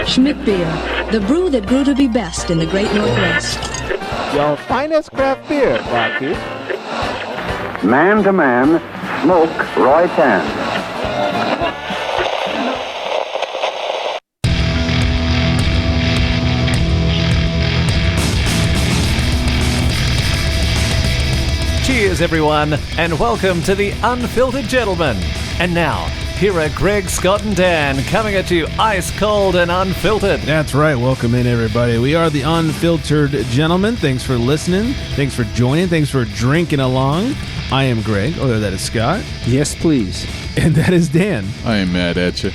Schmidt Beer, the brew that grew to be best in the great Northwest. Your finest craft beer, Rocky. Man to man, smoke Roy Tan. Cheers, everyone, and welcome to the Unfiltered Gentleman. And now, here are Greg, Scott, and Dan coming at you ice cold and unfiltered. That's right. Welcome in, everybody. We are the Unfiltered Gentlemen. Thanks for listening. Thanks for joining. Thanks for drinking along. I am Greg. Oh, that is Scott. Yes, please. And that is Dan. I am mad at you.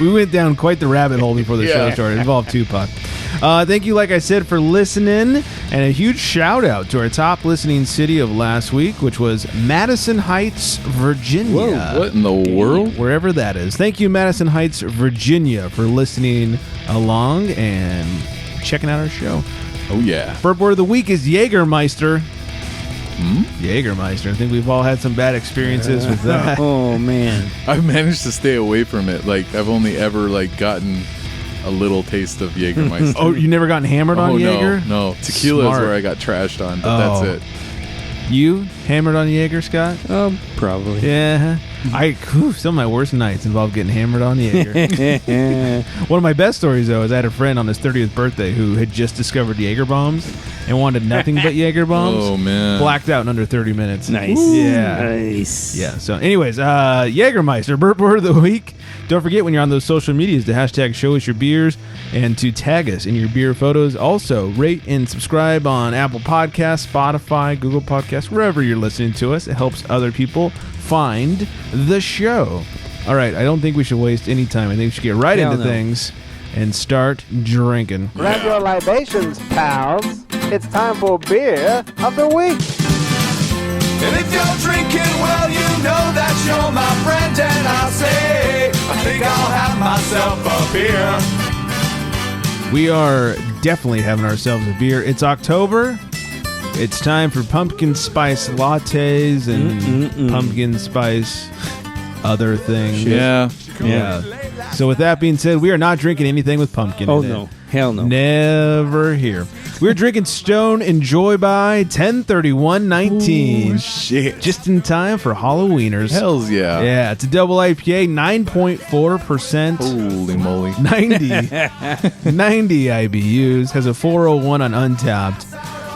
We went down quite the rabbit hole before the show started. It involved Tupac. Thank you, like I said, for listening. And a huge shout out to our top listening city of last week, which was Madison Heights, Virginia. Whoa, what in the world? Wherever that is. Thank you, Madison Heights, Virginia, for listening along and checking out our show. Oh, yeah. Burp word of the week is Jägermeister. Jägermeister. I think we've all had some bad experiences with that. Oh, man. I've managed to stay away from it. Like, I've only ever, gotten a little taste of Jägermeister. Oh, you never gotten hammered on Jaeger? No. Tequila Smart. is where I got trashed on, but that's it. You hammered on Jaeger, Scott? Probably. Yeah. Some of my worst nights involved getting hammered on Jaeger. One of my best stories, though, is I had a friend on his 30th birthday who had just discovered Jaeger bombs and wanted nothing but Jaeger bombs. Oh, man. Blacked out in under 30 minutes. Nice. Yeah. Nice. Yeah. So, anyways, Jägermeister, burp word of the week. Don't forget when you're on those social medias to hashtag show us your beers and to tag us in your beer photos. Also, rate and subscribe on Apple Podcasts, Spotify, Google Podcasts, wherever you're listening to us. It helps other people find the show. All right, I don't think we should waste any time. I think we should get right into things and start drinking. Grab your libations, pals. It's time for beer of the week. And if you're drinking, well, you know that you're my friend. And I'll say, I think I'll have myself a beer. We are definitely having ourselves a beer. It's October. It's time for pumpkin spice lattes and pumpkin spice other things. Yeah. So with that being said, we are not drinking anything with pumpkin in it. No. Hell no. Never here. We're drinking Stone Enjoy by 10/31/19. Shit. Just in time for Halloweeners. Hells yeah. Yeah, it's a double IPA, 9.4%. Holy moly. 90 IBUs, has a 401 on Untapped.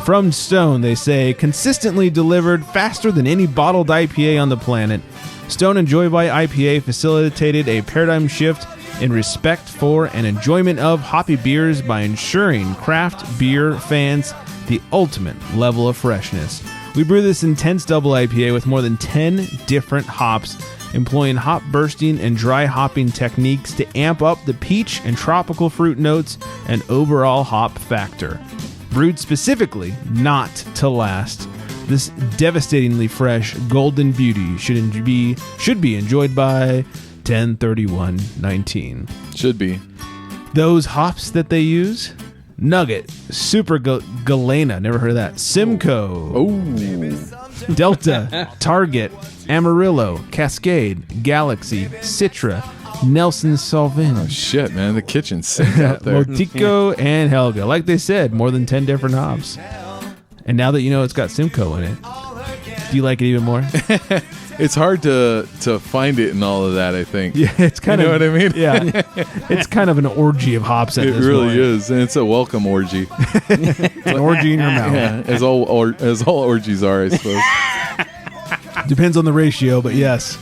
From Stone, they say, consistently delivered faster than any bottled IPA on the planet. Stone Enjoy by IPA facilitated a paradigm shift in respect for and enjoyment of hoppy beers by ensuring craft beer fans the ultimate level of freshness. We brew this intense double IPA with more than 10 different hops, employing hop bursting and dry hopping techniques to amp up the peach and tropical fruit notes and overall hop factor. Brewed specifically not to last, this devastatingly fresh golden beauty should be enjoyed by 10/31/19. Should be. Those hops that they use: Nugget, Super Galena, never heard of that, Simcoe, Oh. Delta, Target, Amarillo, Cascade, Galaxy, Citra, Nelson Sauvin, Oh, shit, man. The kitchen's sink out there. Motico, and Helga. Like they said, more than 10 different hops. And now that you know it's got Simcoe in it, do you like it even more? It's hard to find it in all of that, I think. Yeah, it's kind You know of what I mean? Yeah, it's kind of an orgy of hops at It this really point. is, and it's a welcome orgy. It's an orgy in your mouth. Yeah, as all orgies are, I suppose. Depends on the ratio, but yes.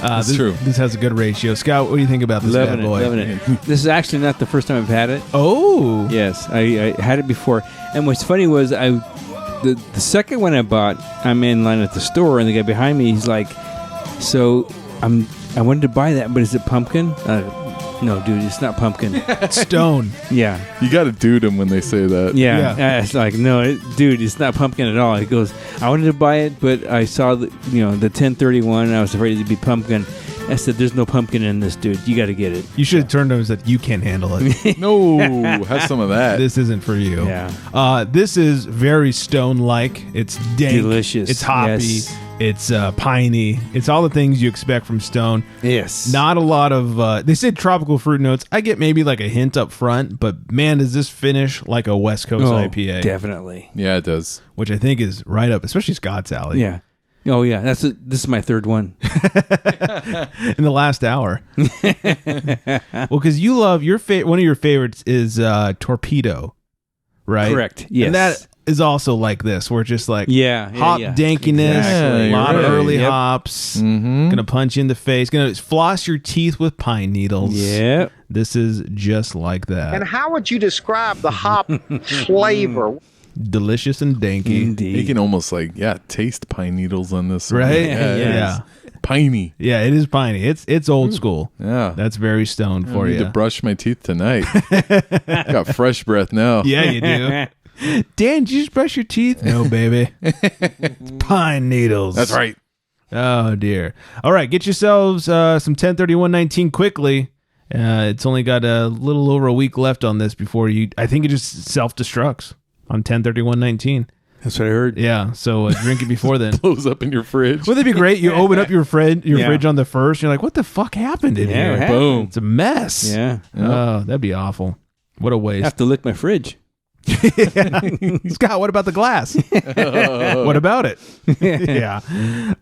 That's this, true. This has a good ratio. Scout, what do you think about this bad boy? Loving it. This is actually not the first time I've had it. Oh. Yes, I had it before. And what's funny was the second one I bought, I'm in line at the store, and the guy behind me, he's like, so I wanted to buy that, but is it pumpkin? No, dude, it's not pumpkin. Stone. Yeah. You got to dude them when they say that. Yeah. It's like, no, dude, it's not pumpkin at all. He goes, I wanted to buy it, but I saw the 1031, and I was afraid it'd be pumpkin. I said, there's no pumpkin in this, dude. You got to get it. You should have turned to him and said, you can't handle it. No, have some of that. This isn't for you. Yeah. This is very Stone-like. It's dank. Delicious. It's hoppy. Yes. It's piney. It's all the things you expect from Stone. Yes. Not a lot of... they said tropical fruit notes. I get maybe like a hint up front, but man, does this finish like a West Coast IPA. Definitely. Yeah, it does. Which I think is right up, especially Scott's alley. Yeah. Oh, yeah. This is my third one. In the last hour. Well, because you love... one of your favorites is Torpedo, right? Correct. Yes. And that is also like this, where it's just like hop yeah. dankiness, Exactly. a lot of Right. early Yep. hops, Mm-hmm. gonna punch you in the face, gonna floss your teeth with pine needles. Yep. This is just like that. And how would you describe the hop flavor? Delicious and danky. You Indeed. can almost taste pine needles on this one. Right? Yeah. Piney. Yeah, it is piney. It's old school. Yeah. That's very stoned for I need you. to brush my teeth tonight. Got fresh breath now. Yeah, you do. Dan, did you just brush your teeth? No, baby. It's pine needles. That's right. Oh, dear. All right, get yourselves some 103119 quickly. It's only got a little over a week left on this before I think it just self-destructs on 103119. That's what I heard. Yeah, so drink it before then. Blows up in your fridge. Wouldn't it be great? You open up your fridge Yeah. on the first. You're like, what the fuck happened in Yeah, here? what happened? Boom. It's a mess. Yeah. Oh, that'd be awful. What a I waste. have to lick my fridge. Scott, what about the glass? What about it? Yeah.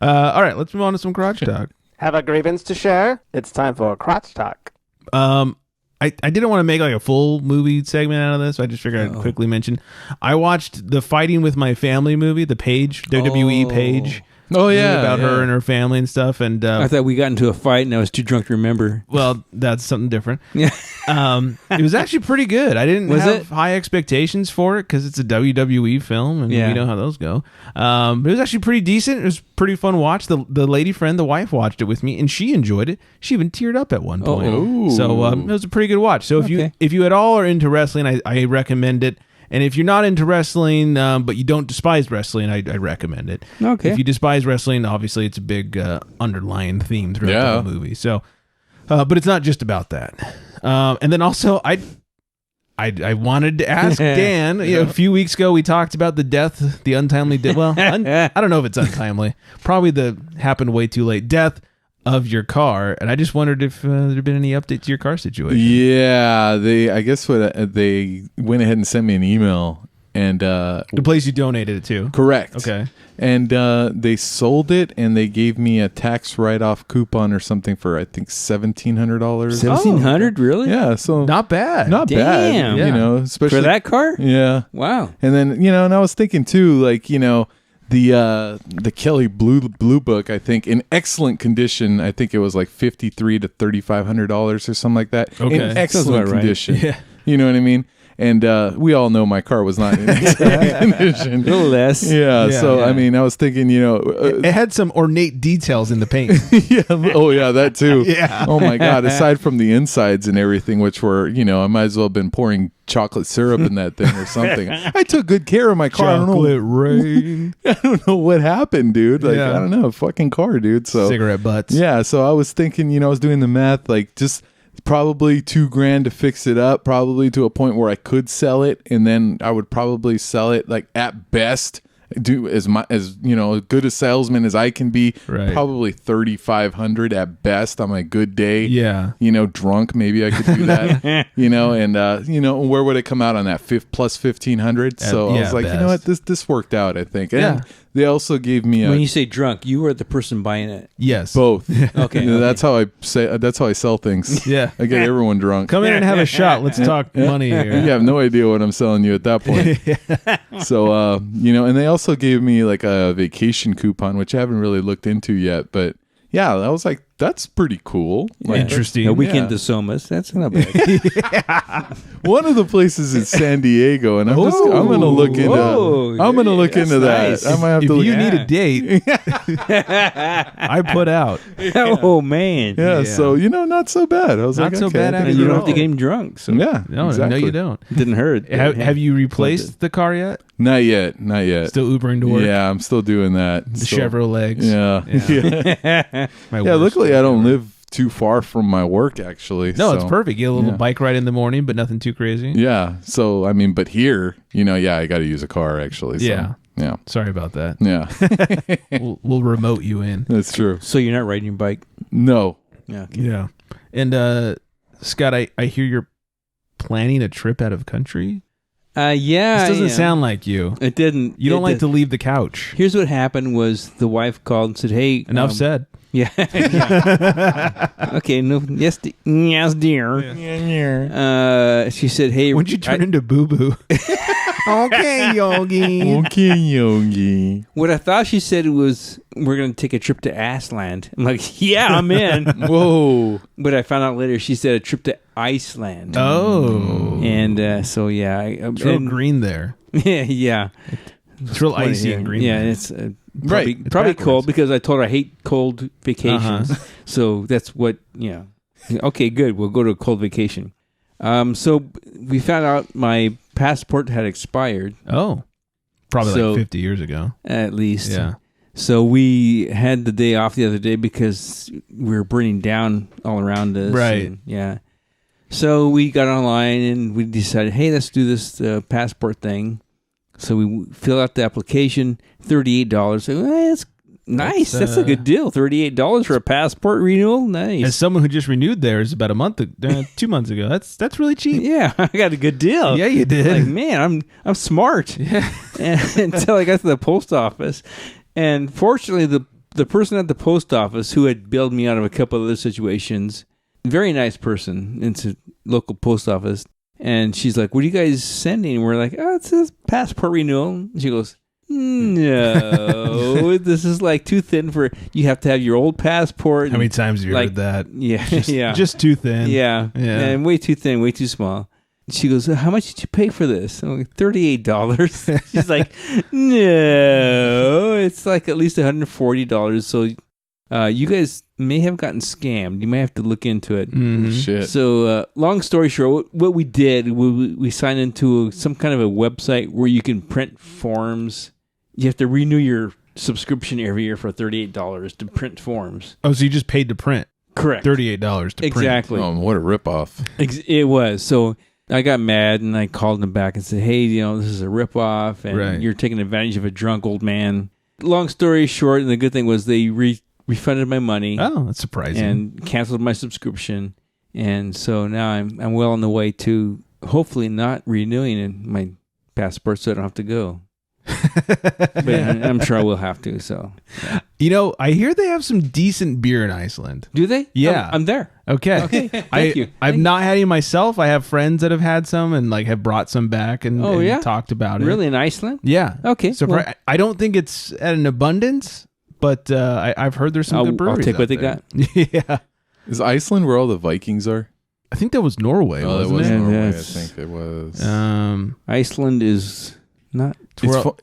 All right, let's move on to some crotch talk. Have a grievance to share? It's time for crotch talk. I didn't want to make like a full movie segment out of this. So I just figured I'd quickly mention. I watched the Fighting with My Family movie, the Paige, WWE Paige. Oh, yeah. About her and her family and stuff. And I thought we got into a fight and I was too drunk to remember. well, that's something different. Yeah. It was actually pretty good. I didn't Was have it? high expectations for it because it's a WWE film and Yeah. we know how those go. But it was actually pretty decent. It was pretty fun watch. The lady friend, the wife, watched it with me and she enjoyed it. She even teared up at one point. Oh. So it was a pretty good watch. So Okay. if you at all are into wrestling, I recommend it. And if you're not into wrestling, but you don't despise wrestling, I recommend it. Okay. If you despise wrestling, obviously it's a big underlying theme throughout the Yeah. whole movie. So, but it's not just about that. And then also, I wanted to ask Dan. A few weeks ago, we talked about the untimely death. Well, I don't know if it's untimely. Probably happened way too late. Death of your car, and I just wondered if there had been any update to your car situation. Yeah, I guess they went ahead and sent me an email, and The place you donated it to. correct. Okay. And they sold it, and they gave me a tax write-off coupon or something for I think $1,700. $1,700, really? Yeah, so Not bad. not Damn. bad. Yeah. You know, especially For that car? Yeah. Wow. And then and I was thinking too, like the Kelly Blue Book, I think in excellent condition. I think it was like $5,300 to $3,500 or something like that. Okay. In Sounds excellent about right. condition. Yeah. You know what I mean? And we all know my car was not in excellent condition. A little less. Yeah, Yeah, so yeah. I mean, I was thinking, It had some ornate details in the paint. yeah, oh yeah, that too. Yeah. Oh my God. Aside from the insides and everything, which were, I might as well have been pouring chocolate syrup in that thing or something. I took good care of my car. I don't know. rain. I don't know what happened, dude. Like, Yeah. I don't know, fucking car, dude. So Cigarette butts. yeah, so I was thinking, I was doing the math, like just probably $2,000 to fix it up, probably to a point where I could sell it, and then I would probably sell it like at best, do as good a salesman as I can be. Right. Probably $3,500 at best on my good day. Yeah. Drunk, maybe I could do that. And where would it come out on that? Plus $1,500. So I yeah, was like, best. you know what, this worked out, I think. And Yeah. they also gave me When you say drunk, you were the person buying it. Yes. both. Okay. That's how I say. That's how I sell things. Yeah. I get everyone drunk. Come in and have a shot. Let's talk money here. You have no idea what I'm selling you at that point. So, and they also gave me like a vacation coupon, which I haven't really looked into yet. But yeah, I was like, that's pretty cool. Like, Interesting. A weekend Yeah. to Somas. That's not bad. one of the places is San Diego, and I'm gonna look into. Whoa. I'm gonna look That's into nice. that. I might have If to look. you need a date, I put out. Oh, man. yeah, so not so bad. I was Not like, so okay, bad I after think And you we're don't have to all- get him drunk. So Yeah, No, exactly. no, you don't. it didn't hurt. Have you replaced the car yet? Not yet. Not yet. Still Ubering to work? Yeah, I'm still doing that. The So- Chevrolet legs. Yeah. My Yeah, worst. luckily I don't live too far from my work, actually. No, so, it's perfect. You get a little yeah. bike ride in the morning, but nothing too crazy. Yeah. So, I mean, but here, I got to use a car, actually. So. Yeah. Yeah. Sorry about that. Yeah. We'll remote you in. That's true. So you're not riding your bike? No. Yeah. Yeah. And Scott, I hear you're planning a trip out of country. Yeah. This doesn't sound like you. It didn't. You don't like to leave the couch. Here's what happened was the wife called and said, hey. Enough said. Yeah. Okay. No. Yes, dear. Yeah. She said, hey. When'd you turn into Boo-Boo? Okay, Yogi. Okay, Yogi. What I thought she said was, we're going to take a trip to Assland. I'm like, yeah, I'm in. Whoa. But I found out later she said a trip to Iceland. Oh. And so, yeah. It's real green there. Yeah. It's real icy and green. Yeah, there. it's Right. probably It's cold because I told her I hate cold vacations. So that's what, Okay, good. We'll go to a cold vacation. So we found out my passport had expired. Oh. Probably like 50 years ago. At least. Yeah. So we had the day off the other day because we were burning down all around us. Right. And, yeah. So we got online and we decided, hey, let's do this passport thing. So we fill out the application, $38. So, that's nice. That's a good deal. $38 for a passport renewal. Nice. As someone who just renewed theirs about 2 months ago, that's really cheap. Yeah, I got a good deal. Yeah, you did. Like, man, I'm smart. Yeah. Until I got to the post office, and fortunately, the person at the post office who had bailed me out of a couple of other situations, very nice person. It's a local post office. And she's like, what are you guys sending? And we're like, oh, it's a passport renewal. And she goes, no, this is like too thin for, you have to have your old passport. How many times have you heard that? Yeah. Just too thin. Yeah. And way too thin, way too small. She goes, how much did you pay for this? I'm like, $38. She's like, no, it's like at least $140. So you guys may have gotten scammed. You may have to look into it. Mm-hmm. Shit. So long story short, what we did, we signed into some kind of a website where you can print forms. You have to renew your subscription every year for $38 to print forms. Oh, so you just paid to print? Correct. $38 to print. Exactly. Oh, what a ripoff. It was. So I got mad and I called them back and said, hey, this is a ripoff and you're taking advantage of a drunk old man. Long story short, and the good thing was they refunded my money. Oh, that's surprising. And canceled my subscription. And so now I'm well on the way to hopefully not renewing my passport so I don't have to go. But I'm sure I will have to. So, yeah. I hear they have some decent beer in Iceland. Do they? Yeah. I'm there. Okay. Thank you. I've not had any myself. I have friends that have had some and have brought some back and talked about it. Really, in Iceland? Yeah. Okay. So I don't think it's at an abundance, but I've heard there's some good breweries. I'll take what they there. got. Yeah. Is Iceland where all the Vikings are? I think that was Norway. Oh, that wasn't was it? Norway. I Yes. think it was. Iceland is not.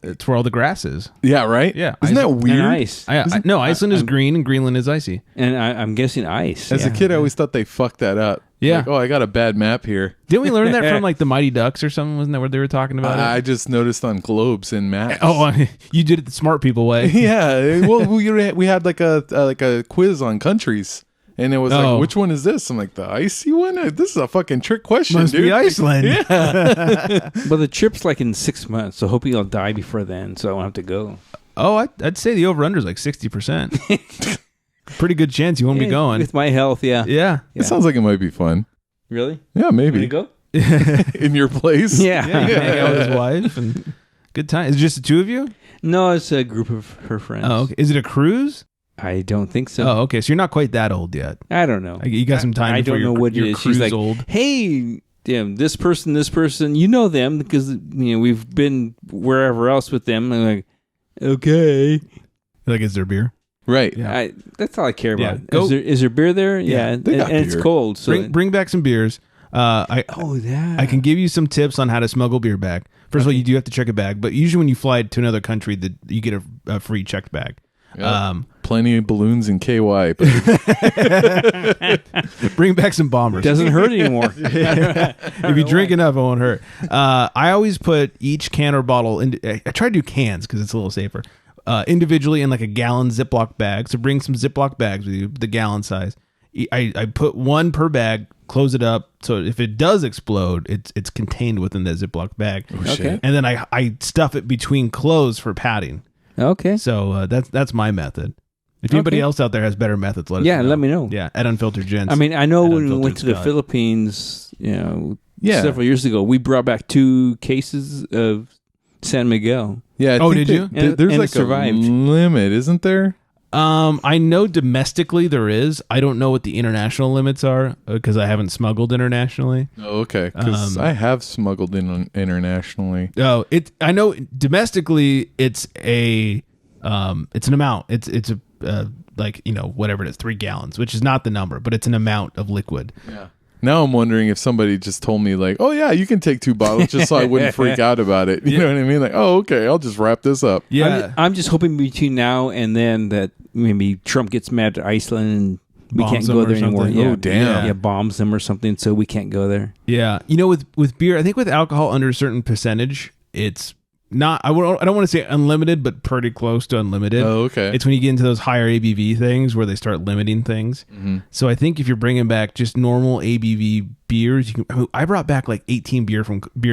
It's where all the grass is. Yeah, right? Yeah. Isn't that weird? And ice. No, Iceland is green and Greenland is icy. And I'm guessing ice. As a kid, I always thought they fucked that up. Yeah. Like, I got a bad map here. Didn't we learn that from the Mighty Ducks or something? Wasn't that where they were talking about it? I just noticed on globes and maps. Oh, you did it the smart people way. Yeah. Well, we had like a quiz on countries. And it was like, which one is this? I'm like, the icy one? This is a fucking trick question, Must dude. be Iceland. Yeah. But the trip's in 6 months, so hoping I'll die before then, so I won't have to go. Oh, I'd say the over-under is 60%. Pretty good chance you won't be going. With my health, yeah. Yeah. It sounds like it might be fun. Really? Yeah, maybe. You go? In your place? Yeah. Yeah, you can hang out with his wife and good time. Is it just the two of you? No, it's a group of her friends. Oh, okay. Is it a cruise? I don't think so. Oh, okay. So you're not quite that old yet. I don't know. You got some time. I before don't know what it is. She's like, old. hey, this person, you know them because we've been wherever else with them. I'm like, okay. Is there beer? Right. Yeah. That's all I care about. Yeah. Is there beer there? Yeah. And it's cold. So bring back some beers. I can give you some tips on how to smuggle beer back. First of all, you do have to check a bag, but usually when you fly to another country, you get a free checked bag. Yep. Plenty of balloons and KY. Bring back some bombers. Doesn't hurt anymore. If you drink enough, it won't hurt. I always put each can or bottle I try to do cans because it's a little safer. Individually in a gallon Ziploc bag. So bring some Ziploc bags with you, the gallon size. I put one per bag, close it up, so if it does explode, it's contained within the Ziploc bag. Okay. And then I stuff it between clothes for padding. Okay. So that's my method. If anybody else out there has better methods, let us know. let me know. Yeah, at Unfiltered Gents. I mean, I know at when we went Unfiltered to the Scott. Philippines, several years ago, we brought back 2 cases of San Miguel. Yeah. I Oh, think did you? And- there's and like it survived. a limit, isn't there? I know domestically there is. I don't know what the international limits are because I haven't smuggled internationally. Oh, okay. Because I have smuggled in internationally. Oh, I know domestically it's an amount. It's a like whatever it is, 3 gallons, which is not the number, but it's an amount of liquid. Yeah. Now I'm wondering if somebody just told me like, oh yeah, you can take 2 bottles, just so I wouldn't freak out about it. You know what I mean? Like, oh okay, I'll just wrap this up. Yeah, I'm just hoping between now and then that maybe Trump gets mad at Iceland and we Bombs can't them go or there anymore. something. Yeah. Oh, damn. Yeah, bombs them or something, so we can't go there. yeah. With beer, I think with alcohol under a certain percentage, it's not. I don't want to say unlimited, but pretty close to unlimited. Oh, okay. It's when you get into those higher ABV things where they start limiting things. Mm-hmm. So I think if you're bringing back just normal ABV beers, I brought back like 18 beers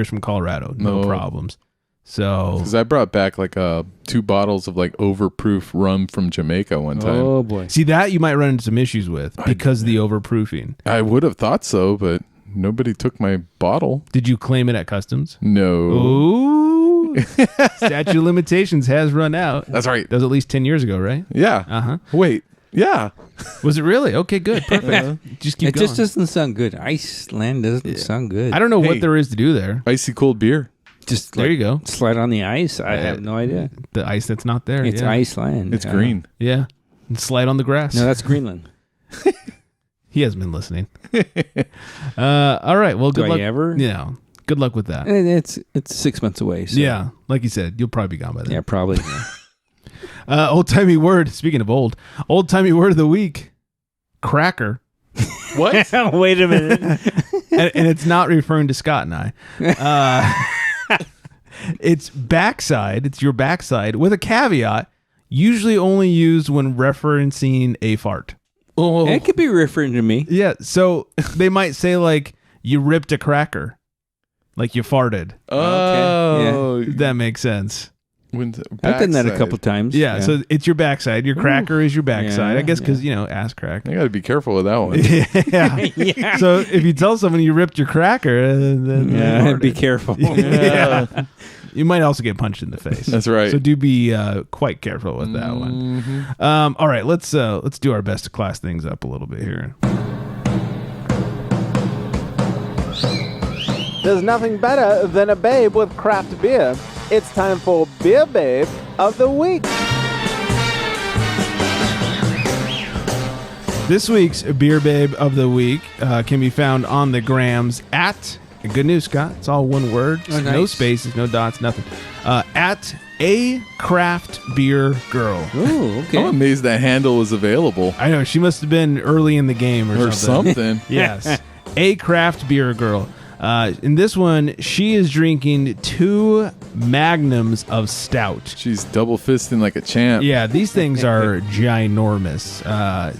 from Colorado, no problems. So Because I brought back like 2 bottles of like overproof rum from Jamaica one time. Oh boy. see that you might run into some issues with because of the overproofing. I would have thought so, but nobody took my bottle. Did you claim it at customs? No. Ooh, statute of limitations has run out. That's right. That was at least 10 years ago, right? Yeah. Uh-huh. Wait. Yeah. Was it really? Okay, good. Perfect. Just keep It going. just doesn't sound good. Iceland doesn't sound good. I don't know Hey. what there is to do there. Icy cold beer. Just There you go. slide on the ice. I have no idea. The ice that's not there. It's yeah. Iceland. It's green. Yeah. And slide on the grass. No, that's Greenland. He hasn't been listening. All right. Well, good Do I luck. ever? Yeah. Good luck with that. It's 6 months away. So. Yeah. Like you said, you'll probably be gone by then. Yeah, probably. Old-timey word. Speaking of old-timey word of the week. Cracker. What? Wait a minute. and it's not referring to Scott and I. It's backside. It's your backside with a caveat. Usually only used when referencing a fart. Oh. It could be referring to me. Yeah. So they might say like you ripped a cracker, like you farted. Oh. If that makes sense. I've done that a couple times. Yeah. So it's your backside. Your cracker is your backside. Yeah, I guess because ass crack. I got to be careful with that one. Yeah. So if you tell someone you ripped your cracker, then Yeah, be careful. Yeah. You might also get punched in the face. That's right. So do be quite careful with that one. All right, let's do our best to class things up a little bit here. There's nothing better than a babe with craft beer. It's time for Beer Babe of the Week. This week's Beer Babe of the Week can be found on the grams at, good news, Scott, it's all one word. Oh, nice. No spaces, no dots, nothing. At a craft beer girl. Oh, okay. I'm amazed that handle was available. I know, she must have been early in the game Or something. Yes. A craft beer girl. In this one, she is drinking 2 magnums of stout. She's double fisting like a champ. Yeah, these things are ginormous.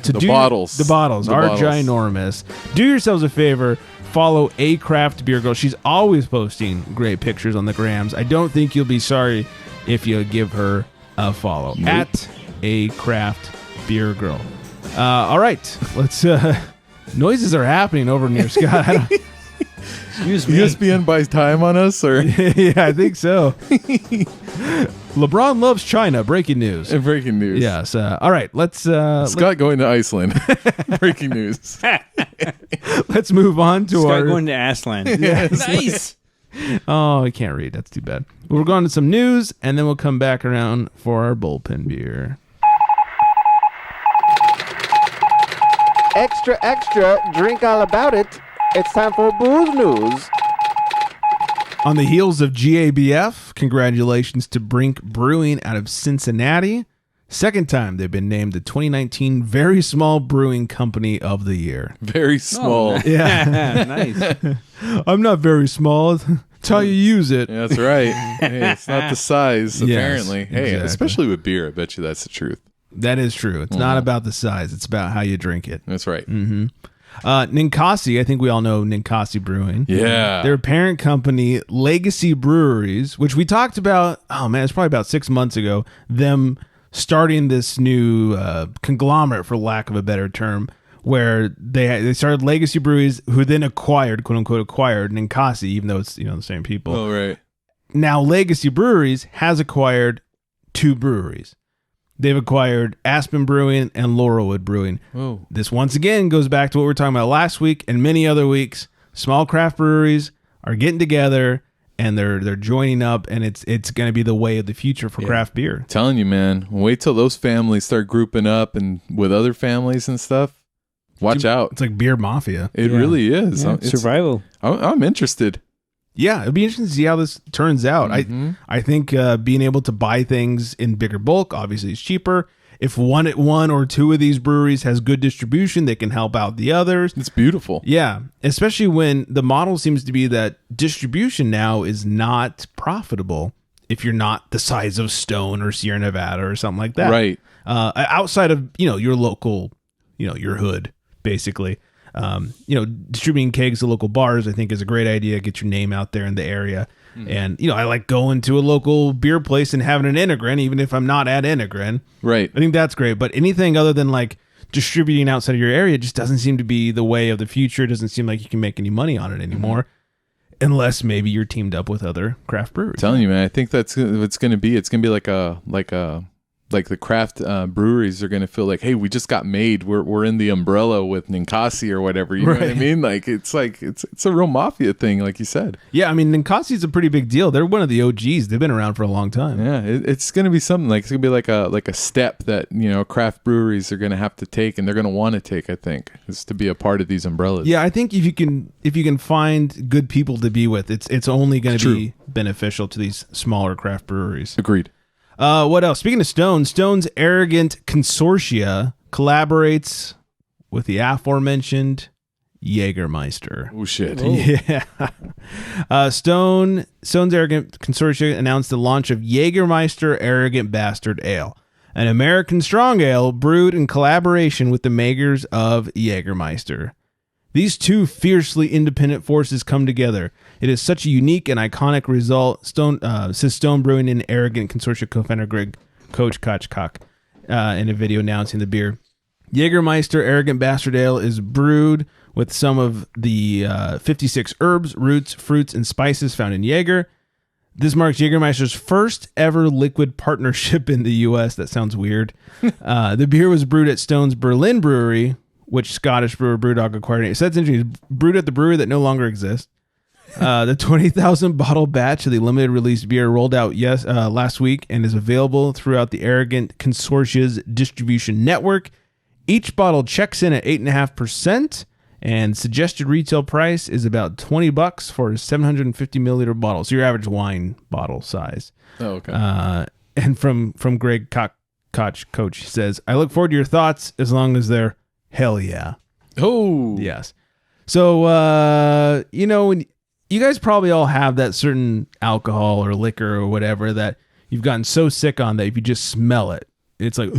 The bottles. The bottles The are bottles. ginormous. Do yourselves a favor. Follow A Craft Beer Girl. She's always posting great pictures on the grams. I don't think you'll be sorry if you give her a follow. Nope. At A Craft Beer Girl. All right. Let's... noises are happening over near Scott. Excuse me. ESPN buys time on us, or Yeah, I think so. LeBron loves China. Breaking news. breaking news. Yes. All right. Let's Scott going to Iceland. Breaking news. let's move on to Scott our. going to Ashland. Nice. Oh, I can't read. That's too bad. We're going to some news, and then we'll come back around for our bullpen beer. Extra, extra, drink all about it. It's time for Booze News. On the heels of GABF, congratulations to Brink Brewing out of Cincinnati. Second time they've been named the 2019 Very Small Brewing Company of the Year. Very small. Yeah. Nice. I'm not very small. It's how you use it. Yeah, that's right. Hey, it's not the size, Yes, apparently. Hey, exactly. especially with beer, I bet you that's the truth. That is true. It's not about the size. It's about how you drink it. That's right. Ninkasi, I think we all know Ninkasi Brewing. Yeah. Their parent company, Legacy Breweries, which we talked about, it's probably about 6 months ago, them starting this new conglomerate, for lack of a better term, where they started Legacy Breweries, who then acquired, quote unquote, acquired Ninkasi, even though it's the same people. Oh, right. Now Legacy Breweries has acquired 2 breweries. They've acquired Aspen Brewing and Laurelwood Brewing. Oh. This once again goes back to what we were talking about last week and many other weeks. Small craft breweries are getting together and they're joining up, and it's going to be the way of the future for craft beer. Telling you, man, wait till those families start grouping up and with other families and stuff. Watch out. It's like beer mafia. It really is. Yeah, survival. I'm interested. Yeah, it'll be interesting to see how this turns out. I think being able to buy things in bigger bulk obviously is cheaper. If one or two of these breweries has good distribution, they can help out the others. It's beautiful. Yeah, especially when the model seems to be that distribution now is not profitable if you're not the size of Stone or Sierra Nevada or something like that. Right. Outside of your local, your hood, basically. Distributing kegs to local bars, I think, is a great idea. Get your name out there in the area. And, I like going to a local beer place and having an Integrin, even if I'm not at Integrin. Right. I think that's great. But anything other than like distributing outside of your area just doesn't seem to be the way of the future. It doesn't seem like you can make any money on it anymore. Unless maybe you're teamed up with other craft breweries. I'm telling you, man, I think that's what it's going to be. It's going to be like the craft breweries are going to feel like, hey, we just got made. We're in the umbrella with Ninkasi or whatever. You know what I mean? It's a real mafia thing, like you said. Yeah, I mean, Ninkasi is a pretty big deal. They're one of the OGs. They've been around for a long time. Yeah, it's going to be something like, it's going to be like a step that craft breweries are going to have to take, and they're going to want to take. I think is to be a part of these umbrellas. Yeah, I think if you can find good people to be with, it's only going to be beneficial to these smaller craft breweries. Agreed. What else? Speaking of Stone, Stone's Arrogant Consortia collaborates with the aforementioned Jägermeister. Oh, shit. Yeah. Stone's Arrogant Consortia announced the launch of Jägermeister Arrogant Bastard Ale, an American strong ale brewed in collaboration with the makers of Jägermeister. These two fiercely independent forces come together. It is such a unique and iconic result, says Stone Brewing and Arrogant Consortia co-founder Greg Kochkoch in a video announcing the beer. Jägermeister Arrogant Bastard Ale is brewed with some of the 56 herbs, roots, fruits, and spices found in Jaeger. This marks Jägermeister's first ever liquid partnership in the U.S. That sounds weird. The beer was brewed at Stone's Berlin Brewery, which Scottish brewer Brewdog acquired. It says interesting. It's brewed at the brewery that no longer exists. The 20,000 bottle batch of the limited release beer rolled out last week and is available throughout the Arrogant Consortia's distribution network. Each bottle checks in at 8.5%, and suggested retail price is about $20 for a 750 milliliter bottle. So your average wine bottle size. Oh, okay. And from Greg Koch says, I look forward to your thoughts as long as they're hell yeah. Oh. Yes. So, when you guys probably all have that certain alcohol or liquor or whatever that you've gotten so sick on that if you just smell it, it's like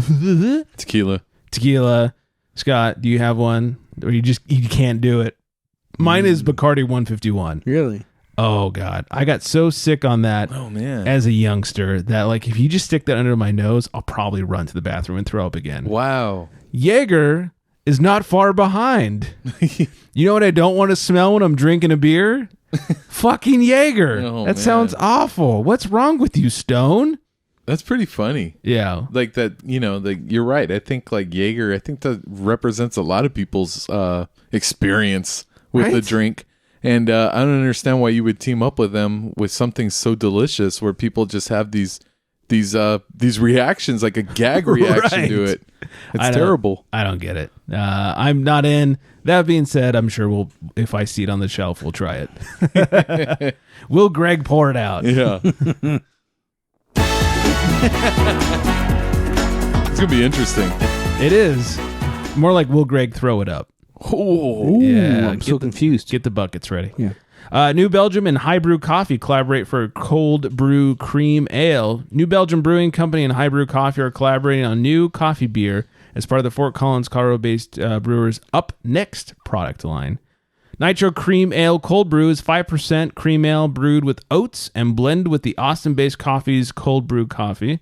tequila. Scott, do you have one? Or you can't do it? Mine is Bacardi 151. Really? Oh God. I got so sick on that as a youngster that like if you just stick that under my nose, I'll probably run to the bathroom and throw up again. Wow. Jaeger is not far behind. You know what I don't want to smell when I'm drinking a beer? Fucking Jaeger. That sounds awful. What's wrong with you, Stone? That's pretty funny. Yeah. Like that, you're right. I think like Jaeger, I think that represents a lot of people's experience with the drink. And I don't understand why you would team up with them with something so delicious where people just have these reactions, like a gag reaction to it. It's terrible. I don't get it. I'm not in. That being said, I'm sure if I see it on the shelf, we'll try it. Will Greg pour it out? Yeah. It's going to be interesting. It is. More like will Greg throw it up? Oh, yeah. I'm so confused. Get the buckets ready. Yeah. New Belgium and High Brew Coffee collaborate for cold brew cream ale. New Belgium Brewing Company and High Brew Coffee are collaborating on new coffee beer as part of the Fort Collins, Colorado-based brewers Up Next product line. Nitro Cream Ale Cold Brew is 5% cream ale brewed with oats and blended with the Austin-based Coffee's Cold Brew Coffee.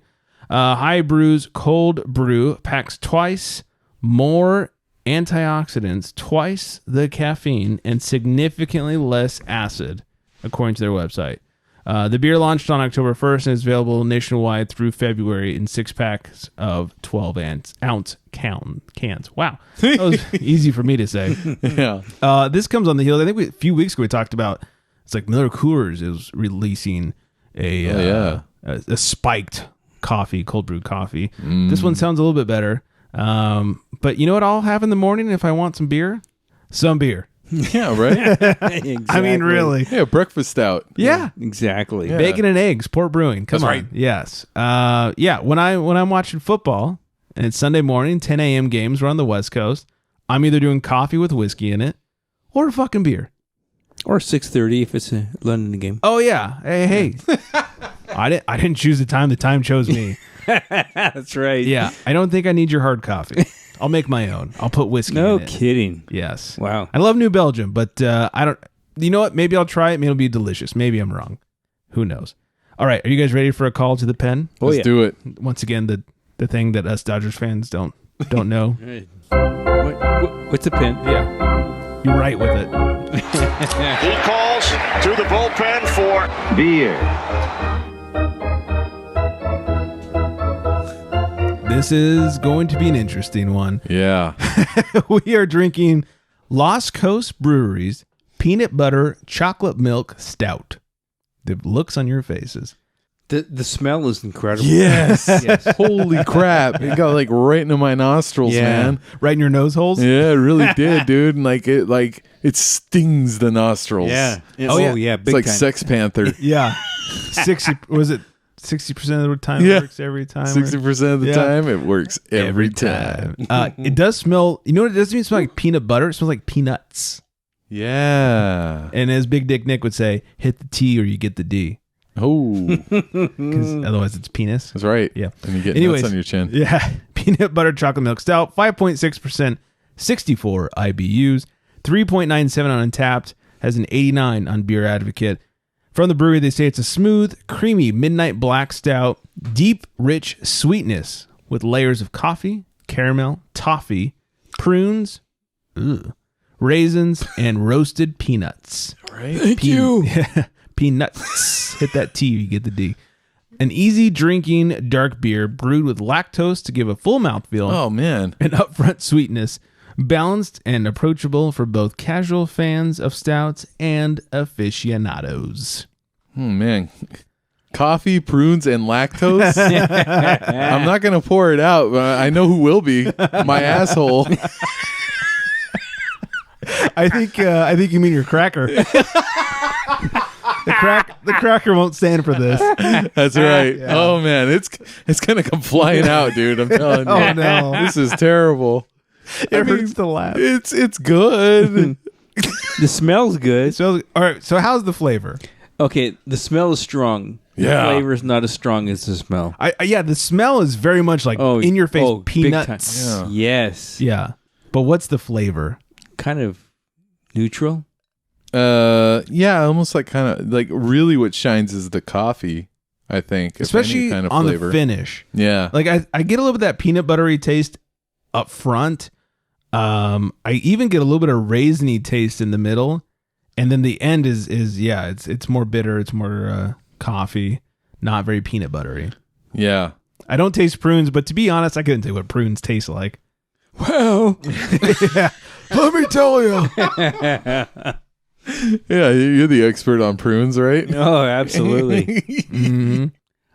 High Brew's Cold Brew packs twice more antioxidants, twice the caffeine, and significantly less acid, according to their website. The beer launched on October 1st and is available nationwide through February in 6-packs of 12-ounce cans. Wow. That was easy for me to say. Yeah. This comes on the heels. I think a few weeks ago we talked about, it's like Miller Coors is releasing a spiked coffee, cold brew coffee. This one sounds a little bit better. But you know what I'll have in the morning if I want some beer? Some beer. Yeah, right? Exactly. I mean, really. Yeah, breakfast stout. Yeah. Exactly. Yeah. Bacon and eggs, Port Brewing. Come That's on. right. Yes. Yeah, when I'm watching football and it's Sunday morning, 10 a.m. games, we're on the West Coast, I'm either doing coffee with whiskey in it or a fucking beer. Or 6:30 if it's a London game. Oh, yeah. Hey. I didn't choose the time. The time chose me. That's right. Yeah. I don't think I need your hard coffee. I'll make my own. I'll put whiskey in it. No kidding. Yes. Wow. I love New Belgium, but I don't... You know what? Maybe I'll try it. Maybe it'll be delicious. Maybe I'm wrong. Who knows? All right. Are you guys ready for a call to the pen? Let's do it. Once again, the thing that us Dodgers fans don't know. What's a pin? Yeah. You're right with it. He calls to the bullpen for Beer. This is going to be an interesting one. Yeah. We are drinking Lost Coast Brewery's Peanut Butter Chocolate Milk Stout. The looks on your faces. The smell is incredible. Yes. Yes. Holy crap. It got like right into my nostrils, man. Right in your nose holes? Yeah, it really did, dude. And it stings the nostrils. Yeah. Oh, yeah. It's Big like time. Sex Panther. Yeah. 60% of the time Yeah. it works every time? 60% of the Yeah. time, it works every time. It does smell, you know what? It doesn't even smell like peanut butter. It smells like peanuts. Yeah. And as Big Dick Nick would say, hit the T or you get the D. Oh, Because otherwise it's penis. that's right. Yeah. And you get Anyways, nuts on your chin. Yeah. Peanut Butter Chocolate Milk Stout, 5.6%, 64 IBUs, 3.97 on Untapped, has an 89 on Beer Advocate. From the brewery, they say it's a smooth, creamy midnight black stout, deep, rich sweetness with layers of coffee, caramel, toffee, prunes, raisins, and roasted peanuts. Right. Thank you. Peanuts. Hit that T, you get the D. An easy drinking dark beer brewed with lactose to give a full mouthfeel Oh, man. and upfront sweetness, balanced and approachable for both casual fans of stouts and aficionados. Oh, man. Coffee, prunes, and lactose? I'm not going to pour it out, but I know who will be. My asshole. I think you mean your cracker. The cracker won't stand for this. That's right. Yeah. Oh, man. It's going to come flying out, dude. I'm telling you. Oh, no. This is terrible. It hurts to laugh. It's good. The smell's good. So, all right. So, how's the flavor? Okay, the smell is strong. Yeah. The flavor is not as strong as the smell. Yeah, the smell is very much like in your face big time. peanuts. Yeah. Yes. Yeah. But what's the flavor? Kind of neutral. Yeah, almost like kind of like really what shines is the coffee, I think. if Especially any kind of on flavor. the finish. Yeah. Like I get a little bit of that peanut buttery taste up front. I even get a little bit of raisiny taste in the middle. And then the end is it's more bitter, it's more coffee, not very peanut buttery. Yeah. I don't taste prunes, but to be honest, I couldn't tell you what prunes taste like. Well, Yeah. Let me tell you. yeah, you're the expert on prunes, right? Oh, absolutely. Mm-hmm.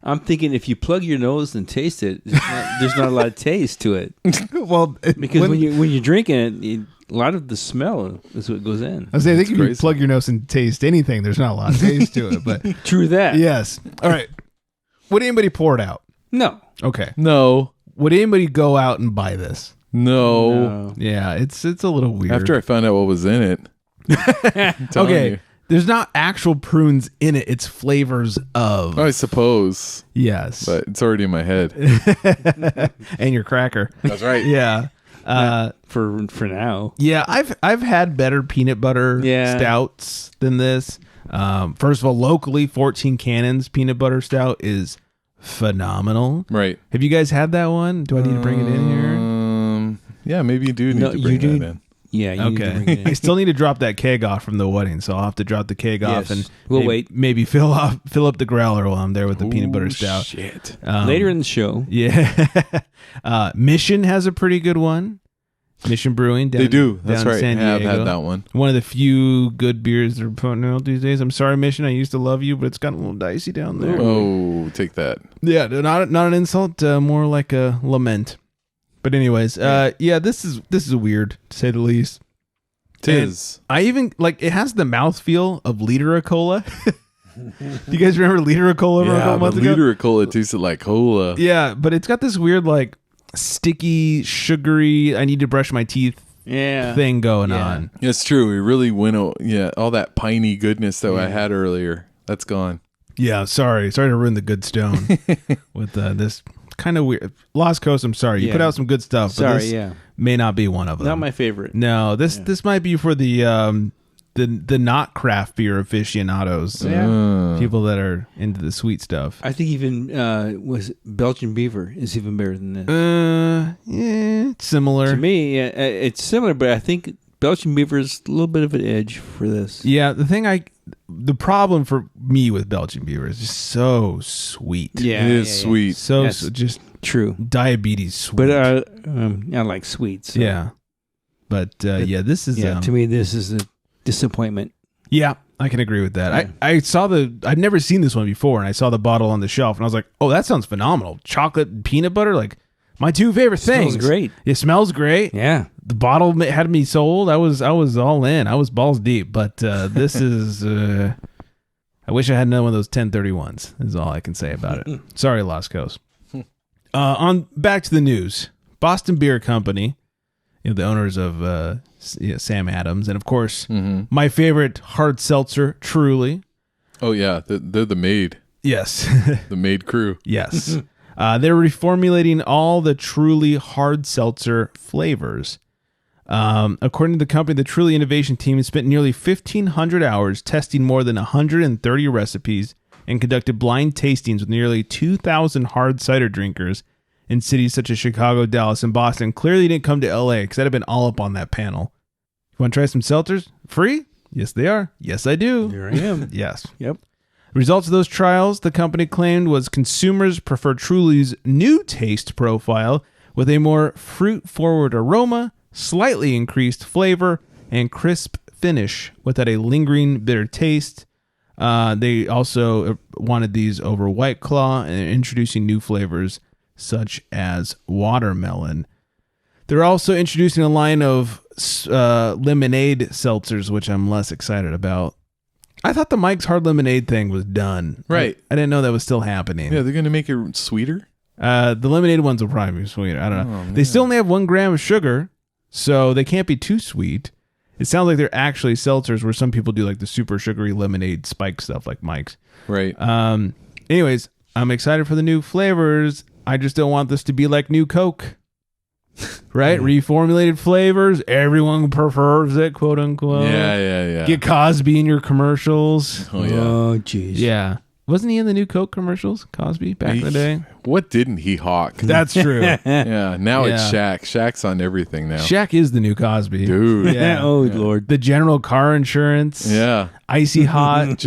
I'm thinking if you plug your nose and taste it, there's not a lot of taste to it. Well, Because when you're drinking it, a lot of the smell is what goes in. I think if you crazy. plug your nose and taste anything, there's not a lot of taste to it. But True that. yes. All right. Would anybody pour it out? No. Okay. No. Would anybody go out and buy this? No. No. Yeah, it's a little weird. After I found out what was in it. I'm telling Okay. you. There's not actual prunes in it. It's flavors of. I suppose. Yes. But it's already in my head. And your cracker. That's right. Yeah. For now. Yeah, I've had better peanut butter stouts than this. First of all, locally, 14 Cannons peanut butter stout is phenomenal. Right. Have you guys had that one? Do I need to bring it in here? Yeah, maybe you do need to bring that in. Yeah, you need to bring it in. I still need to drop that keg off from the wedding, so I'll have to drop the keg off and we'll wait. Maybe fill up the growler while I'm there with the peanut butter stout. Shit. Later in the show. Yeah. Mission has a pretty good one. Mission Brewing. They do. That's right. San I've Diego. had that one. One of the few good beers they're putting out these days. I'm sorry, Mission. I used to love you, but it's gotten a little dicey down there. Oh, take that. Yeah, not an insult, more like a lament. But anyways, this is weird to say the least. It is. I even it has the mouthfeel of Liter of Cola. Do you guys remember Liter of Cola? Yeah, a couple months ago? Liter of Cola tasted like cola. Yeah, but it's got this weird sticky, sugary, I need to brush my teeth thing going on. It's true. We really went all that piney goodness that I had earlier. That's gone. Yeah, sorry to ruin the good Stone with this kind of weird Lost Coast. I'm sorry. You put out some good stuff, but this may not be one of them. Not my favorite. No, this might be for the not craft beer aficionados. Yeah. People that are into the sweet stuff. I think even was Belgian Beaver is even better than this. It's similar. To me, it's similar, but I think Belgian Beaver is a little bit of an edge for this. Yeah, the problem for me with Belgian Beaver is just so sweet. Yeah, it is sweet. So just true. Diabetes sweet. But I like sweets. So. Yeah. But this is to me this is a disappointment. Yeah, I can agree with that. Yeah. I'd never seen this one before, and I saw the bottle on the shelf, and I was like, oh, that sounds phenomenal. Chocolate and peanut butter, my two favorite things. Smells great. It smells great. Yeah. The bottle had me sold. I was all in. I was balls deep. But this is. I wish I had another one of those 1031s. Is all I can say about it. Sorry, Lost Coast. On back to the news. Boston Beer Company, the owners of Sam Adams, and of course my favorite hard seltzer, Truly. Oh yeah, they're the Maid. Yes, the Maid crew. Yes. They're reformulating all the Truly hard seltzer flavors. According to the company, the Truly innovation team has spent nearly 1,500 hours testing more than 130 recipes and conducted blind tastings with nearly 2,000 hard cider drinkers in cities such as Chicago, Dallas, and Boston. Clearly didn't come to LA because I'd have been all up on that panel. You want to try some seltzers? Free? Yes, they are. Yes, I do. Here I am. Yes. Yep. The results of those trials, the company claimed, was consumers prefer Truly's new taste profile with a more fruit-forward aroma, slightly increased flavor, and crisp finish without a lingering bitter taste. They also wanted these over White Claw and introducing new flavors such as watermelon. They're also introducing a line of lemonade seltzers, which I'm less excited about. I thought the Mike's Hard Lemonade thing was done. Right. I didn't know that was still happening. Yeah, they're going to make it sweeter? The lemonade ones will probably be sweeter. I don't know. They still only have 1 gram of sugar, so they can't be too sweet. It sounds like they're actually seltzers where some people do the super sugary lemonade spike stuff like Mike's. Right. Anyways, I'm excited for the new flavors. I just don't want this to be like new Coke. Right? Reformulated flavors. Everyone prefers it, quote unquote. Yeah. Get Cosby in your commercials. Oh, yeah. Oh, jeez. Yeah. Wasn't he in the new Coke commercials, Cosby, back in the day? What didn't he hawk? That's true. Yeah, now it's Shaq. Shaq's on everything now. Shaq is the new Cosby. Dude. Yeah. Oh, Lord. The General Car Insurance. Yeah. Icy Hot.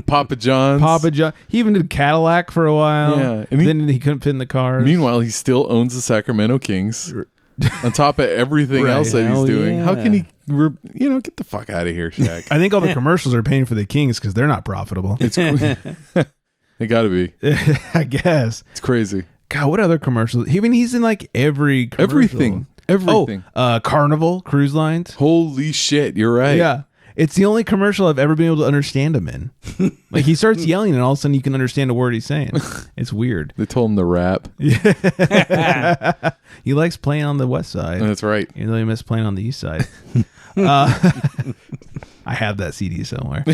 Papa John's. Papa John. He even did Cadillac for a while. Yeah. And then he couldn't fit in the cars. Meanwhile, he still owns the Sacramento Kings. On top of everything else that he's doing. Yeah. How can he, get the fuck out of here, Shaq. I think all the commercials are paying for the Kings because they're not profitable. It's They gotta be. I guess. It's crazy. God, what other commercials? He's in every commercial. Everything. Carnival, cruise lines. Holy shit, you're right. Yeah. It's the only commercial I've ever been able to understand him in. He starts yelling and all of a sudden you can understand a word he's saying. It's weird. They told him to rap. He likes playing on the west side. That's right. Even though he missed playing on the east side. I have that CD somewhere.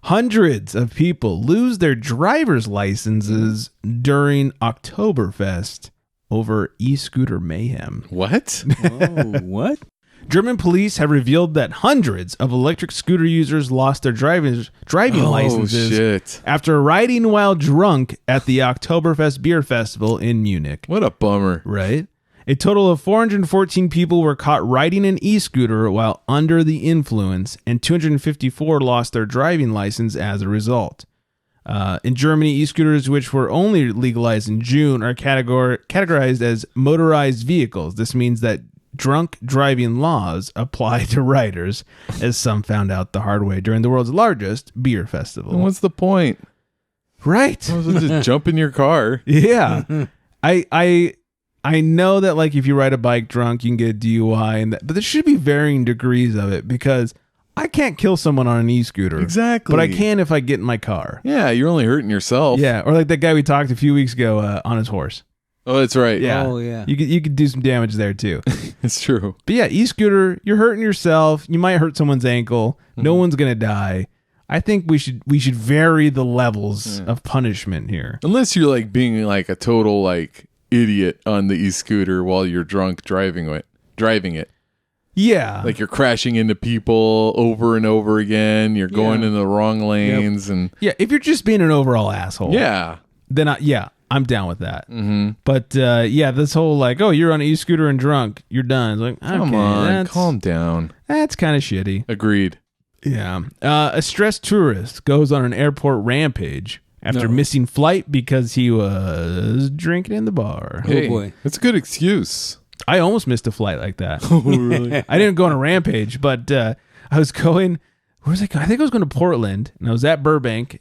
Hundreds of people lose their driver's licenses during Oktoberfest over e-scooter mayhem. What? Oh, what? German police have revealed that hundreds of electric scooter users lost their driving licenses shit. after riding while drunk at the Oktoberfest Beer Festival in Munich. What a bummer. Right? A total of 414 people were caught riding an e-scooter while under the influence, and 254 lost their driving license as a result. In Germany, e-scooters, which were only legalized in June, are categorized as motorized vehicles. This means that drunk driving laws apply to riders, as some found out the hard way during the world's largest beer festival. What's the point? Right. Just jump in your car. Yeah. I know that, like, if you ride a bike drunk, you can get a DUI, but there should be varying degrees of it, because I can't kill someone on an e-scooter. Exactly. But I can if I get in my car. Yeah, you're only hurting yourself. Yeah, or like that guy we talked a few weeks ago on his horse. Oh, that's right. Yeah. Oh, yeah. You could do some damage there, too. It's true. But yeah, e-scooter, you're hurting yourself. You might hurt someone's ankle. No one's going to die. I think we should vary the levels of punishment here. Unless you're like being like a total like idiot on the e-scooter while you're drunk driving it. Yeah. Like you're crashing into people over and over again. You're going in the wrong lanes and yeah, if you're just being an overall asshole. yeah. Then I'm down with that. Mm-hmm. But this whole like, oh, you're on an e-scooter and drunk, you're done. It's like, Come on, calm down. That's kind of shitty. Agreed. Yeah. A stressed tourist goes on an airport rampage after missing flight because he was drinking in the bar. Hey, Oh boy, that's a good excuse. I almost missed a flight like that. Oh, really? I didn't go on a rampage, but I was going. Where was I going? I think I was going to Portland, and I was at Burbank.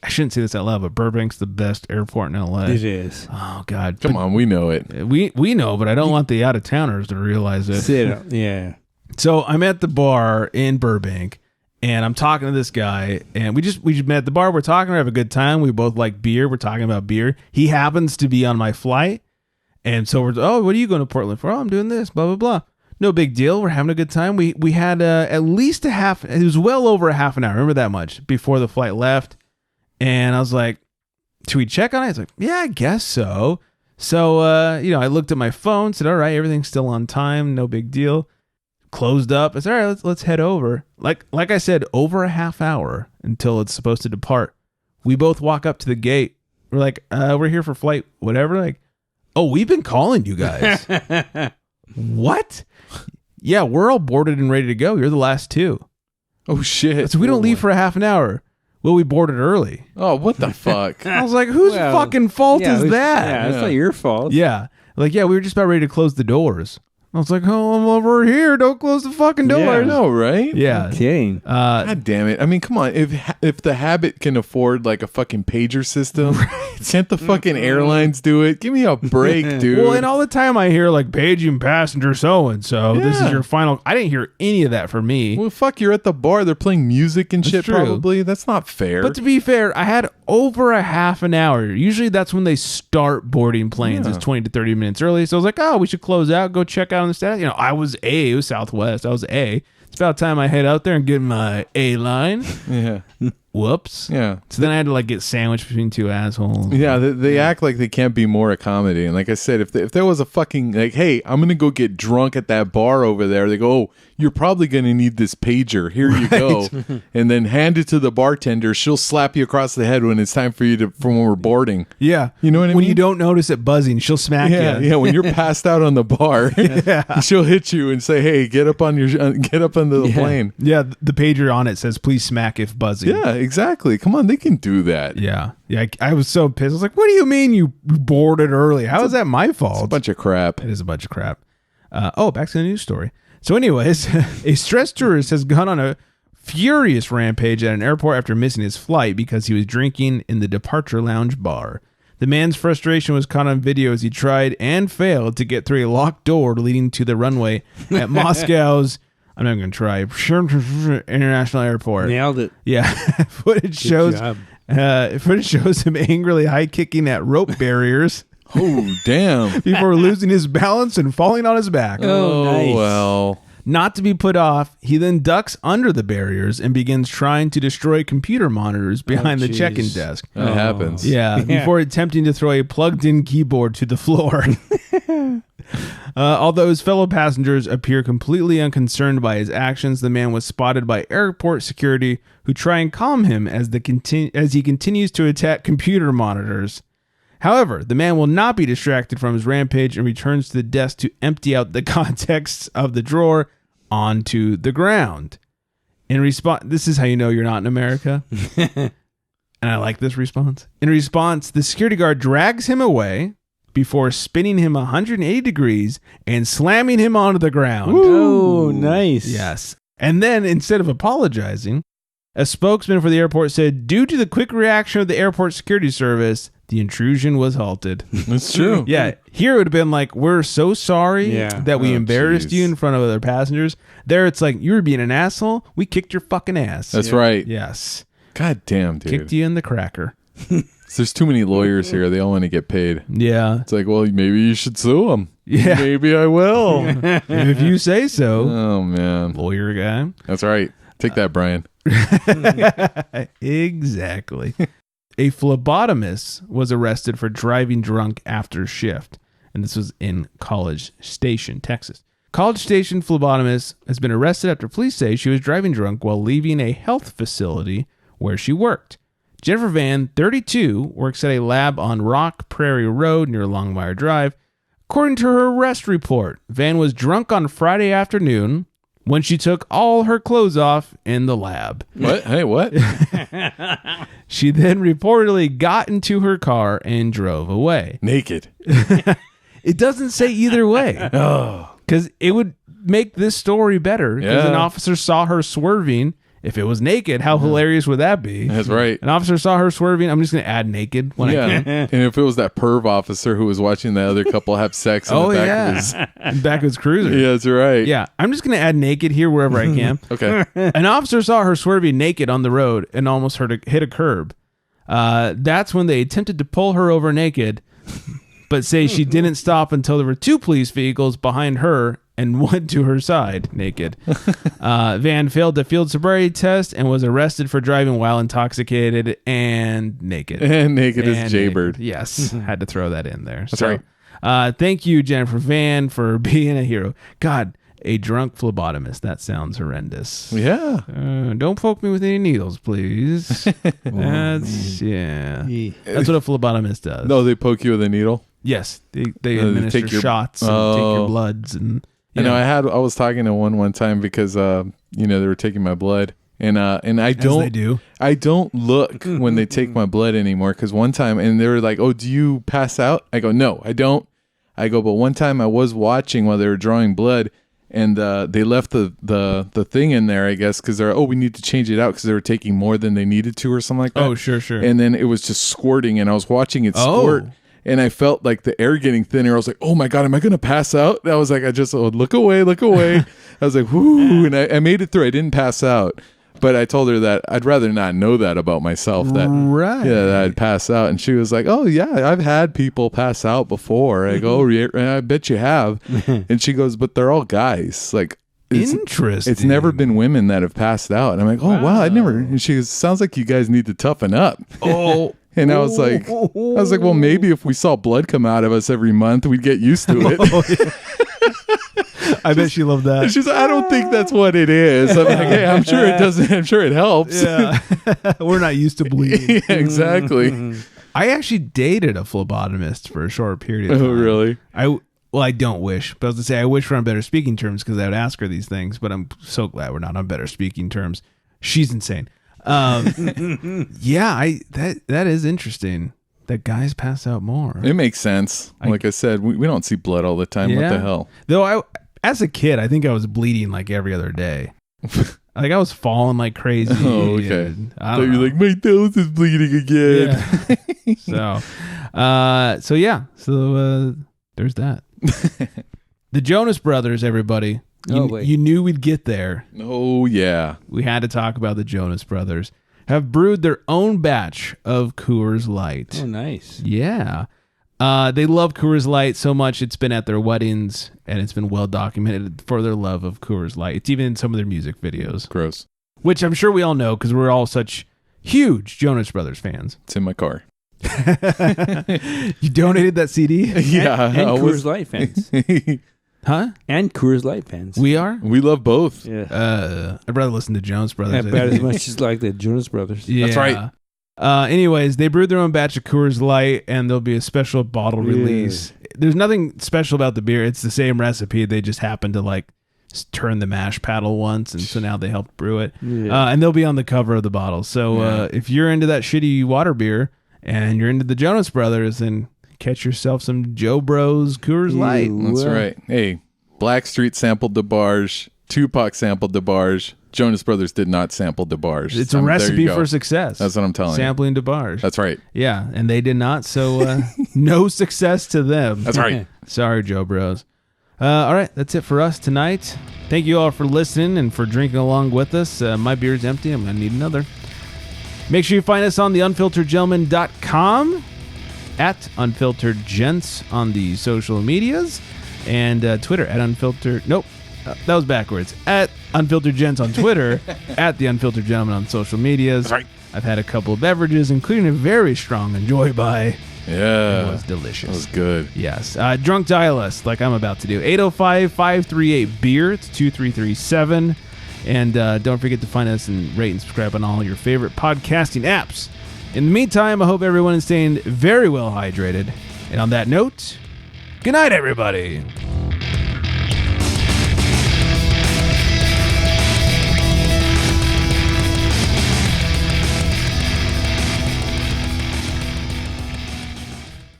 I shouldn't say this out loud, but Burbank's the best airport in LA. it is. Oh God, Come on, we know it. We know, but I don't want the out of towners to realize it. Yeah. So I'm at the bar in Burbank, and I'm talking to this guy, and we just met at the bar. We're talking, we have a good time. We both like beer. We're talking about beer. He happens to be on my flight, and so what are you going to Portland for? Oh, I'm doing this, blah blah blah. No big deal. We're having a good time. We had at least it was well over a half an hour. Remember that much before the flight left. And I was like, should we check on it? He's like, yeah, I guess so. So, I looked at my phone, said, all right, everything's still on time. No big deal. Closed up. I said, all right, let's head over. Like I said, over a half hour until it's supposed to depart. We both walk up to the gate. We're like, we're here for flight, whatever. Like, oh, we've been calling you guys. What? Yeah, we're all boarded and ready to go. You're the last two. Oh, shit. So we don't leave for a half an hour. Well, we boarded early. Oh, what the fuck? I was like, whose fucking fault is that? Yeah, it's not your fault. Yeah. Like, yeah, we were just about ready to close the doors. I was like, oh, I'm over here. Don't close the fucking doors. Yeah, I know, right? Yeah. Kidding. God damn it. I mean, come on. If the Habit can afford like a fucking pager system, can't the fucking airlines do it? Give me a break, dude. Well, and all the time I hear like paging passenger so-and-so. This is your final. I didn't hear any of that from me. Well, fuck, you're at the bar. They're playing music and shit, true. probably. That's not fair. But to be fair, I had over a half an hour. Usually that's when they start boarding planes. It's 20 to 30 minutes early. So I was like, oh, we should close out, go check out on the status. It was Southwest. I was A. It's about time I head out there and get my A line. Yeah. Whoops. Yeah. So then I had to like get sandwiched between two assholes. Yeah, they act like they can't be more accommodating. Like I said, if there was a fucking like, hey, I'm gonna go get drunk at that bar over there. They go, oh, you're probably gonna need this pager. Here you go, and then hand it to the bartender. She'll slap you across the head when it's time for you when we're boarding. Yeah, you know what I mean. When you don't notice it buzzing, she'll smack you. Yeah, when you're passed out on the bar, she'll hit you and say, hey, get up onto the plane. Yeah, the pager on it says, please smack if buzzing. Yeah, exactly. Come on, they can do that. Yeah. I was so pissed. I was like, what do you mean you boarded early? How is that my fault? It's a bunch of crap. It is a bunch of crap. Back to the news story. So anyways, a stressed tourist has gone on a furious rampage at an airport after missing his flight because he was drinking in the departure lounge bar. The man's frustration was caught on video as he tried and failed to get through a locked door leading to the runway at Moscow's, I'm not going to try, International Airport. Nailed it. Yeah. Footage shows him angrily high kicking at rope barriers. Oh, damn. Before losing his balance and falling on his back. Oh, nice. Well. Not to be put off, he then ducks under the barriers and begins trying to destroy computer monitors behind the check-in desk. That happens. Yeah, before attempting to throw a plugged-in keyboard to the floor. Although his fellow passengers appear completely unconcerned by his actions, the man was spotted by airport security, who try and calm him as he continues to attack computer monitors. However, the man will not be distracted from his rampage and returns to the desk to empty out the contents of the drawer onto the ground. In response, this is how you know you're not in America. And I like this response. In response, the security guard drags him away before spinning him 180 degrees and slamming him onto the ground. Oh, nice. Yes. And then, instead of apologizing, a spokesman for the airport said, due to the quick reaction of the airport security service, the intrusion was halted. That's true. Yeah. Here it would have been like, we're so sorry that we embarrassed you in front of other passengers. There it's like, you were being an asshole. We kicked your fucking ass. That's right. Yes. God damn, dude. Kicked you in the cracker. There's too many lawyers here. They all want to get paid. Yeah. It's like, well, maybe you should sue them. Yeah. Maybe I will. If you say so. Oh, man. Lawyer guy. That's right. Take that, Brian. Exactly. A phlebotomist was arrested for driving drunk after shift, and this was in College Station, Texas. College Station phlebotomist has been arrested after police say she was driving drunk while leaving a health facility where she worked. Jennifer Van, 32, works at a lab on Rock Prairie Road near Longmire Drive. According to her arrest report, Van was drunk on Friday afternoon when she took all her clothes off in the lab. What? Hey, what? She then reportedly got into her car and drove away. Naked. It doesn't say either way. Oh. Because it would make this story better. Because an officer saw her swerving. If it was naked, how hilarious would that be? That's right. An officer saw her swerving. I'm just going to add naked when I can. And if it was that perv officer who was watching the other couple have sex in the back of his... in the back of his cruiser. Yeah, that's right. Yeah, I'm just going to add naked here wherever I can. Okay. An officer saw her swerving naked on the road and almost hit a curb. That's when they attempted to pull her over naked, but say she didn't stop until there were two police vehicles behind her and went to her side naked. Van failed the field sobriety test and was arrested for driving while intoxicated and naked. And naked as Jaybird. Yes, had to throw that in there. That's right. Thank you, Jennifer Van, for being a hero. God, a drunk phlebotomist. That sounds horrendous. Yeah. Don't poke me with any needles, please. That's what a phlebotomist does. No, they poke you with a needle? Yes, they administer take your- shots and take your bloods and... You know, I was talking to one time because they were taking my blood, and I don't look when they take my blood anymore, because one time, and they were like, "Oh, do you pass out?" I go, "No, I don't." I go, but one time I was watching while they were drawing blood, and they left the thing in there, I guess, because they're we need to change it out because they were taking more than they needed to or something like that. Oh, sure. And then it was just squirting, and I was watching it squirt. And I felt like the air getting thinner. I was like, oh my God, am I going to pass out? And I was like, look away. I was like, whoo. And I made it through. I didn't pass out. But I told her that I'd rather not know that about myself. That I'd pass out. And she was like, oh yeah, I've had people pass out before. I go, I bet you have. And she goes, but they're all guys. Like, interesting. It's never been women that have passed out. And I'm like, oh wow, I never. And she goes, sounds like you guys need to toughen up. Oh. And I was like, well, maybe if we saw blood come out of us every month, we'd get used to it. I bet she loved that. And she's like, I don't think that's what it is. I'm like, hey, I'm sure it doesn't. I'm sure it helps. Yeah. We're not used to bleeding. Yeah, exactly. I actually dated a phlebotomist for a short period of time. Oh, really? I don't wish, but I was going to say I wish we're on better speaking terms because I would ask her these things, but I'm so glad we're not on better speaking terms. She's insane. Yeah, that is interesting that guys pass out more. It makes sense. Like I said, we don't see blood all the time. Yeah. What the hell? Though as a kid, I think I was bleeding like every other day. Like I was falling like crazy. Oh, okay. So you're like, my nose is bleeding again. Yeah. So there's that. The Jonas Brothers, everybody. You knew we'd get there. Oh, yeah. We had to talk about the Jonas Brothers. Have brewed their own batch of Coors Light. Oh, nice. Yeah. They love Coors Light so much it's been at their weddings, and it's been well documented for their love of Coors Light. It's even in some of their music videos. Gross. Which I'm sure we all know because we're all such huge Jonas Brothers fans. It's in my car. You donated that CD? Yeah. And Coors Light fans. Huh? And Coors Light fans. We are? We love both. Yeah. I'd rather listen to Jonas Brothers. About as much as like the Jonas Brothers. Yeah. That's right. Anyways, they brewed their own batch of Coors Light, and there'll be a special bottle release. There's nothing special about the beer. It's the same recipe. They just happened to like turn the mash paddle once, and so now they helped brew it. Yeah. And they'll be on the cover of the bottle. So if you're into that shitty water beer and you're into the Jonas Brothers, then catch yourself some Joe Bros Coors Light. That's right. Hey, Blackstreet sampled DeBarge. Tupac sampled DeBarge. Jonas Brothers did not sample DeBarge. It's a recipe for success. That's what I'm telling you. Sampling DeBarge. That's right. Yeah, and they did not, so no success to them. That's right. Sorry, Joe Bros. All right, that's it for us tonight. Thank you all for listening and for drinking along with us. My beer's empty. I'm going to need another. Make sure you find us on the unfilteredgentleman.com, at unfilteredgents on the social medias, and Twitter at unfiltered. Nope. That was backwards. At Unfiltered Gents on Twitter, at The Unfiltered Gentleman on social medias. That's right. I've had a couple of beverages, including a very strong Enjoy By. Yeah. It was delicious. That was good. Yes. Drunk dial us, like I'm about to do. 805-538-BEER. It's 2337. And don't forget to find us and rate and subscribe on all your favorite podcasting apps. In the meantime, I hope everyone is staying very well hydrated. And on that note, good night, everybody.